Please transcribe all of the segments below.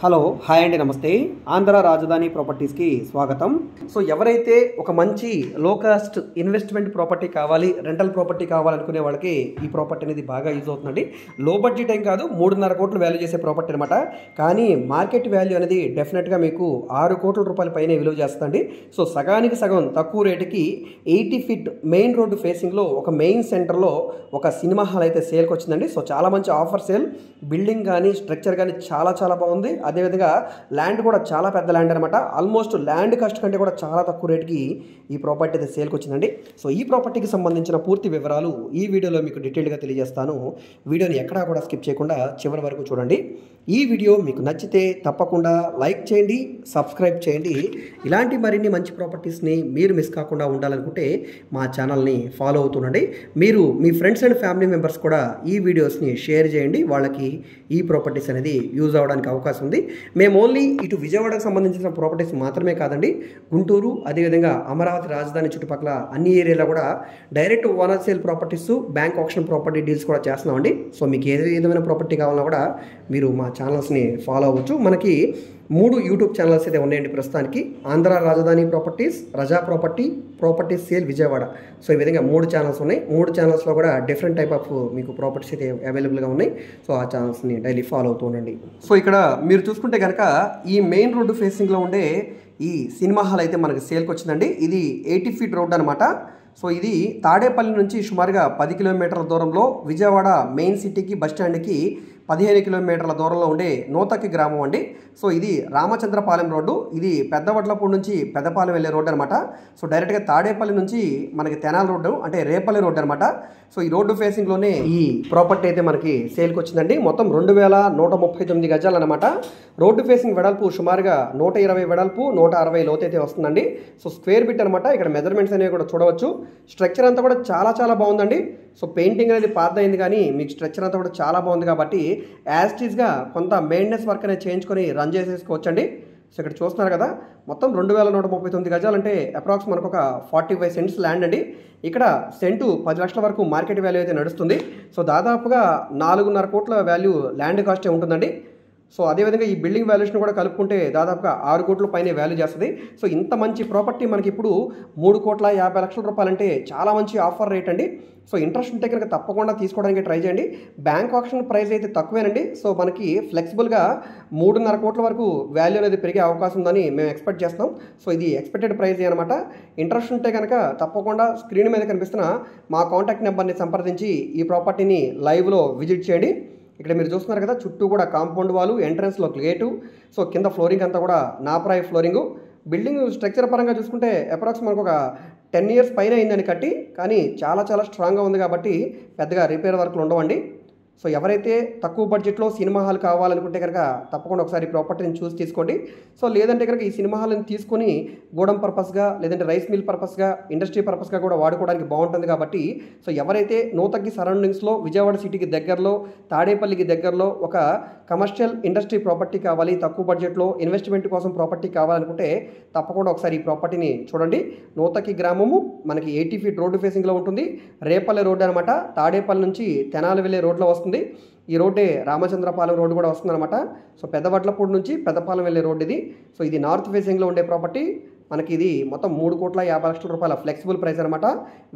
Hello hi అండి, నమస్తే. ఆంధ్ర రాజధాని ప్రాపర్టీస్కి స్వాగతం. సో ఎవరైతే ఒక మంచి లో కాస్ట్ ఇన్వెస్ట్మెంట్ ప్రాపర్టీ కావాలి, రెంటల్ ప్రాపర్టీ కావాలనుకునే వాళ్ళకి ఈ ప్రాపర్టీ అనేది బాగా యూజ్ అవుతుందండి. లో బడ్జెట్ ఏం కాదు, 3.5 కోట్లు వాల్యూ చేసే ప్రాపర్టీ అనమాట. కానీ మార్కెట్ వాల్యూ అనేది డెఫినెట్గా మీకు 6 కోట్ల రూపాయల పైనే విలువ చేస్తుందండి. సో సగానికి సగం తక్కువ రేటుకి 80 ఫీట్ మెయిన్ రోడ్డు ఫేసింగ్లో ఒక మెయిన్ సెంటర్లో ఒక సినిమా హాల్ అయితే సేల్కి వచ్చిందండి. సో చాలా మంచి ఆఫర్ సేల్. బిల్డింగ్ కానీ స్ట్రక్చర్ కానీ చాలా బాగుంది. అదేవిధంగా ల్యాండ్ కూడా చాలా పెద్ద ల్యాండ్ అనమాట. ఆల్మోస్ట్ ల్యాండ్ కాస్ట్ కంటే కూడా చాలా తక్కువ రేటుకి ఈ ప్రాపర్టీ అయితే సేల్కి వచ్చిందండి. సో ఈ ప్రాపర్టీకి సంబంధించిన పూర్తి వివరాలు ఈ వీడియోలో మీకు డీటెయిల్గా తెలియజేస్తాను. వీడియోని ఎక్కడా కూడా స్కిప్ చేయకుండా చివరి వరకు చూడండి. ఈ వీడియో మీకు నచ్చితే తప్పకుండా లైక్ చేయండి, సబ్స్క్రైబ్ చేయండి. ఇలాంటి మరిన్ని మంచి ప్రాపర్టీస్ని మీరు మిస్ కాకుండా ఉండాలనుకుంటే మా ఛానల్ని ఫాలో అవుతుండండి. మీరు మీ ఫ్రెండ్స్ అండ్ ఫ్యామిలీ మెంబర్స్ కూడా ఈ వీడియోస్ని షేర్ చేయండి. వాళ్ళకి ఈ ప్రాపర్టీస్ అనేది యూజ్ అవ్వడానికి అవకాశం ఉంది. మేము ఓన్లీ ఇటు విజయవాడకు సంబంధించిన ప్రాపర్టీస్ మాత్రమే కాదండి, గుంటూరు అదేవిధంగా అమరావతి రాజధాని చుట్టుపక్కల అన్ని ఏరియాలో కూడా direct owner sale properties, bank option property deals కూడా చేస్తున్నామండి. సో మీకు ఏ విధమైన ప్రాపర్టీ కావాలన్నా కూడా మీరు మా ఛానల్స్ని ఫాలో అవ్వచ్చు. మనకి 3 యూట్యూబ్ ఛానల్స్ అయితే ఉన్నాయండి ప్రస్తుతానికి. ఆంధ్ర రాజధాని ప్రాపర్టీస్, రజా ప్రాపర్టీస్ సేల్ విజయవాడ. సో ఈ విధంగా 3 ఛానల్స్ ఉన్నాయి. 3 ఛానల్స్లో కూడా డిఫరెంట్ టైప్ ఆఫ్ మీకు ప్రాపర్టీస్ అయితే అవైలబుల్గా ఉన్నాయి. సో ఆ ఛానల్స్ని డైలీ ఫాలో అవుతూ ఉండండి. సో ఇక్కడ మీరు చూసుకుంటే కనుక ఈ మెయిన్ రోడ్డు ఫేసింగ్లో ఉండే ఈ సినిమా హాల్ అయితే మనకి సేల్కి వచ్చిందండి. ఇది 80 ఫీట్ రోడ్ అనమాట. సో ఇది తాడేపల్లి నుంచి సుమారుగా 10 కిలోమీటర్ల దూరంలో, విజయవాడ మెయిన్ సిటీకి బస్ స్టాండ్కి 15 కిలోమీటర్ల దూరంలో ఉండే నూతక్కి గ్రామం అండి. సో ఇది రామచంద్రపాలెం రోడ్డు. ఇది పెద్దవడ్లపూడి నుంచి పెద్దపాలెం వెళ్ళే రోడ్డు అనమాట. సో డైరెక్ట్గా తాడేపల్లి నుంచి మనకి తెనాలి రోడ్డు అంటే రేపల్లి రోడ్డు అనమాట. సో ఈ రోడ్డు ఫేసింగ్లోనే ఈ ప్రాపర్టీ అయితే మనకి సేల్కి వచ్చిందండి. మొత్తం 2139 గజాలు అనమాట. రోడ్డు ఫేసింగ్ వెడల్పు సుమారుగా 120 వెడల్పు, 160 లోతు అయితే వస్తుందండి. సో స్క్వేర్ బిట్ అనమాట. ఇక్కడ మెజర్మెంట్స్ అనేవి కూడా చూడవచ్చు. స్ట్రక్చర్ అంతా కూడా చాలా బాగుందండి. సో పెయింటింగ్ అనేది పాతదైంది కానీ మీకు స్ట్రక్చర్ అంతా కూడా చాలా బాగుంది కాబట్టి యాస్టీస్గా కొంత మెయింటెనెన్స్ వర్క్ అనేది చేయించుకొని రన్ చేసేసుకోవచ్చండి. సో ఇక్కడ చూస్తున్నారు కదా, మొత్తం 2139 గజాలు అంటే అప్రాక్స్ మనకు ఒక 45 సెంట్స్ ల్యాండ్ అండి. ఇక్కడ సెంటు 10 లక్షల వరకు మార్కెట్ వాల్యూ అయితే నడుస్తుంది. సో దాదాపుగా 4.5 కోట్ల వాల్యూ ల్యాండ్ కాస్టే ఉంటుందండి. సో అదేవిధంగా ఈ బిల్డింగ్ వాల్యూషన్ కూడా కలుపుకుంటే దాదాపుగా 6 కోట్ల పైనే వాల్యూ చేస్తుంది. సో ఇంత మంచి ప్రాపర్టీ మనకి ఇప్పుడు 3,50,00,000 రూపాయలంటే చాలా మంచి ఆఫర్ రేట్ అండి. సో ఇంట్రెస్ట్ ఉంటే కనుక తప్పకుండా తీసుకోవడానికి ట్రై చేయండి. బ్యాంక్ ఆప్షన్ ప్రైస్ అయితే తక్కువేనండి. సో మనకి ఫ్లెక్సిబుల్గా 3.5 కోట్ల వరకు వాల్యూ అనేది పెరిగే అవకాశం ఉందని మేము ఎక్స్పెక్ట్ చేస్తున్నాం. సో ఇది ఎక్స్పెక్టెడ్ ప్రైస్ అనమాట. ఇంట్రెస్ట్ ఉంటే కనుక తప్పకుండా స్క్రీన్ మీద కనిపిస్తున్న మా కాంటాక్ట్ నెంబర్ని సంప్రదించి ఈ ప్రాపర్టీని లైవ్లో విజిట్ చేయండి. ఇక్కడ మీరు చూస్తున్నారు కదా, చుట్టూ కూడా కాంపౌండ్ వాలు, ఎంట్రన్స్లో గేటు. సో కింద ఫ్లోరింగ్ అంతా కూడా నాప్రాయ్ ఫ్లోరింగు. బిల్డింగ్ స్ట్రక్చర్ పరంగా చూసుకుంటే అప్రాక్స్ మనకు ఒక 10 ఇయర్స్ పైన అయిందని కట్టి, కానీ చాలా స్ట్రాంగ్గా ఉంది కాబట్టి పెద్దగా రిపేర్ వర్క్లు ఉండవండి. సో ఎవరైతే తక్కువ బడ్జెట్లో సినిమా హాల్ కావాలనుకుంటే కనుక తప్పకుండా ఒకసారి ప్రాపర్టీని చూసి తీసుకోండి. సో లేదంటే కనుక ఈ సినిమా హాల్ని తీసుకొని గోడం పర్పస్గా, లేదంటే రైస్ మిల్ పర్పస్గా, ఇండస్ట్రీ పర్పస్గా కూడా వాడుకోవడానికి బాగుంటుంది కాబట్టి సో ఎవరైతే నూతక్కి సరౌండింగ్స్లో, విజయవాడ సిటీకి దగ్గరలో, తాడేపల్లికి దగ్గరలో ఒక కమర్షియల్ ఇండస్ట్రీ ప్రాపర్టీ కావాలి, తక్కువ బడ్జెట్లో ఇన్వెస్ట్మెంట్ కోసం ప్రాపర్టీ కావాలనుకుంటే తప్పకుండా ఒకసారి ఈ ప్రాపర్టీని చూడండి. నూతక్కి గ్రామము మనకి 80 ఫీట్ రోడ్డు ఫేసింగ్లో ఉంటుంది. రేపల్లి రోడ్డు అనమాట. తాడేపల్లి నుంచి తెనాలి వెళ్ళే రోడ్లో వస్తుంది. ఈ రోడ్డే రామచంద్రపాలెం రోడ్డు కూడా వస్తుందన్నమాట. సో పెద్దవడ్లపూడి నుంచి పెద్దపాలెం వెళ్ళే రోడ్డు ఇది. సో ఇది నార్త్ ఫేసింగ్లో ఉండే ప్రాపర్టీ. మనకి ఇది మొత్తం 3,50,00,000 రూపాయల ఫ్లెక్సిబుల్ ప్రైస్ అనమాట.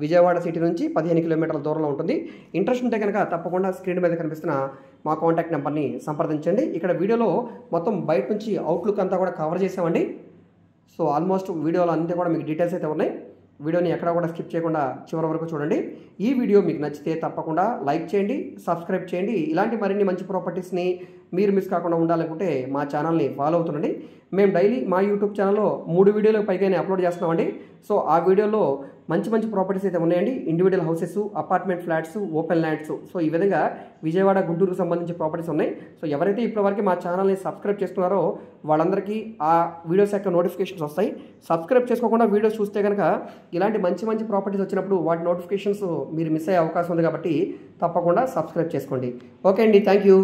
విజయవాడ సిటీ నుంచి 15 కిలోమీటర్ల దూరంలో ఉంటుంది. ఇంట్రెస్ట్ ఉంటే కనుక తప్పకుండా స్క్రీన్ మీద కనిపిస్తున్న మా కాంటాక్ట్ నెంబర్ని సంప్రదించండి. ఇక్కడ వీడియోలో మొత్తం బయట నుంచి అవుట్లుక్ అంతా కూడా కవర్ చేసామండి. సో ఆల్మోస్ట్ వీడియోలో అంతా కూడా మీకు డీటెయిల్స్ అయితే ఉన్నాయి. వీడియోని ఎక్కడా కూడా స్కిప్ చేయకుండా చివరి వరకు చూడండి. ఈ వీడియో మీకు నచ్చితే తప్పకుండా లైక్ చేయండి, సబ్స్క్రైబ్ చేయండి. ఇలాంటి మరిన్ని మంచి ప్రాపర్టీస్ని మీరు మిస్ కాకుండా ఉండాలనుకుంటే మా ఛానల్ని ఫాలో అవుతుండండి. మేము డైలీ మా యూట్యూబ్ ఛానల్లో 3 వీడియోలకు పైగానే అప్లోడ్ చేస్తున్నామండి. సో ఆ వీడియోలో మంచి ప్రాపర్టీస్ అయితే ఉన్నాయండి. Individual houses, apartment flats, open lands. So ఈ విధంగా విజయవాడ, గుంటూరుకు సంబంధించి ప్రాపర్టీస్ ఉన్నాయి. సో ఎవరైతే ఇప్పటివరకు మా ఛానల్ని సబ్స్క్రైబ్ చేసుకున్నారో వాళ్ళందరికీ ఆ వీడియోస్ యొక్క నోటిఫికేషన్స్ వస్తాయి. సబ్స్క్రైబ్ చేసుకోకుండా వీడియోస్ చూస్తే కనుక ఇలాంటి మంచి ప్రాపర్టీస్ వచ్చినప్పుడు వాటి నోటిఫికేషన్స్ మీరు మిస్ అయ్యే అవకాశం ఉంది కాబట్టి తప్పకుండా సబ్స్క్రైబ్ చేసుకోండి. ఓకే అండి, థ్యాంక్ యూ.